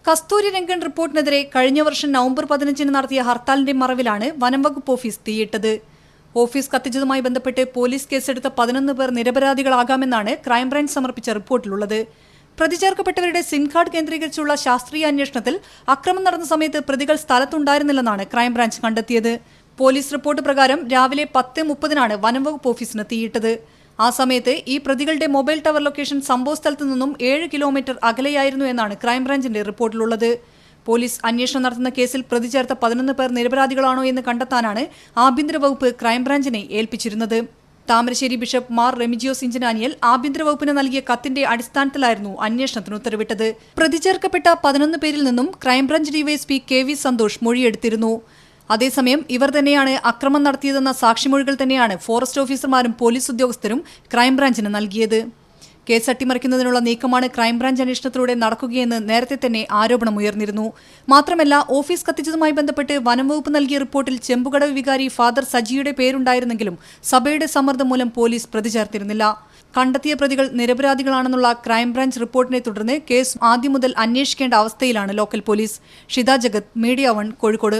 കസ്തൂരി രംഗൻ റിപ്പോർട്ടിനെതിരെ കഴിഞ്ഞ വർഷം നവംബർ 15 നടത്തിയ ഹർത്താലിന്റെ മറവിലാണ് വനംവകുപ്പ് ഓഫീസ് തീയിട്ടത്. ഓഫീസ് കത്തിച്ചതുമായി ബന്ധപ്പെട്ട് പോലീസ് കേസെടുത്ത 11 പേർ നിരപരാധികളാകാമെന്നാണ് ക്രൈംബ്രാഞ്ച് സമർപ്പിച്ച റിപ്പോർട്ടിലുള്ളത്. പ്രതി ചേർക്കപ്പെട്ടവരുടെ സിം കാർഡ് കേന്ദ്രീകരിച്ചുള്ള ശാസ്ത്രീയ അന്വേഷണത്തിൽ അക്രമം നടന്ന സമയത്ത് പ്രതികൾ സ്ഥലത്തുണ്ടായിരുന്നില്ലെന്നാണ് ക്രൈംബ്രാഞ്ച് കണ്ടെത്തിയത്. പോലീസ് റിപ്പോർട്ട് പ്രകാരം രാവിലെ 10:30 വനംവകുപ്പ് ഓഫീസിന് തീയിട്ടത്. ആ സമയത്ത് ഈ പ്രതികളുടെ മൊബൈൽ ടവർ ലൊക്കേഷൻ സംഭവസ്ഥലത്തു നിന്നും 7 കിലോമീറ്റർ അകലെയായിരുന്നു എന്നാണ് ക്രൈംബ്രാഞ്ചിന്റെ റിപ്പോർട്ടിലുള്ളത്. പോലീസ് അന്വേഷണം നടത്തുന്ന കേസിൽ പ്രതി ചേർത്ത 11 പേർ നിരപരാധികളാണോ എന്ന് കണ്ടെത്താനാണ് ആഭ്യന്തര വകുപ്പ് ക്രൈംബ്രാഞ്ചിനെ ഏൽപ്പിച്ചിരുന്നത്. താമരശ്ശേരി ബിഷപ്പ് മാർ റെമിജിയോസ് ഇഞ്ചനാനിയൽ ആഭ്യന്തര വകുപ്പിന് നൽകിയ കത്തിന്റെ അടിസ്ഥാനത്തിലായിരുന്നു അന്വേഷണത്തിന് ഉത്തരവിട്ടത്. പ്രതി ചേർക്കപ്പെട്ട 11 പേരിൽ നിന്നും ക്രൈംബ്രാഞ്ച് ഡിവൈഎസ്പി KV സന്തോഷ് മൊഴിയെടുത്തിരുന്നു. അതേസമയം ഇവർ തന്നെയാണ് അക്രമം നടത്തിയതെന്ന സാക്ഷിമൊഴികൾ തന്നെയാണ് ഫോറസ്റ്റ് ഓഫീസർമാരും പോലീസ് ഉദ്യോഗസ്ഥരും ക്രൈംബ്രാഞ്ചിന് നൽകിയത്. കേസ് അട്ടിമറിക്കുന്നതിനുള്ള നീക്കമാണ് ക്രൈംബ്രാഞ്ച് അന്വേഷണത്തിലൂടെ നടക്കുകയെന്ന് നേരത്തെ തന്നെ ആരോപണമുയർന്നിരുന്നു. മാത്രമല്ല, ഓഫീസ് കത്തിച്ചതുമായി ബന്ധപ്പെട്ട് വനംവകുപ്പ് നൽകിയ റിപ്പോർട്ടിൽ ചെമ്പുകടവ് വികാരി ഫാദർ സജിയുടെ പേരുണ്ടായിരുന്നെങ്കിലും സഭയുടെ സമ്മർദ്ദം മൂലം പോലീസ് പ്രതി ചേർത്തിരുന്നില്ല. കണ്ടെത്തിയ പ്രതികൾ നിരപരാധികളാണെന്നുള്ള ക്രൈംബ്രാഞ്ച് റിപ്പോർട്ടിനെ തുടർന്ന് കേസ് ആദ്യം മുതൽ അന്വേഷിക്കേണ്ട അവസ്ഥയിലാണ് ലോക്കൽ പോലീസ്. ഷിത ജഗത്, മീഡിയ 1, കോഴിക്കോട്.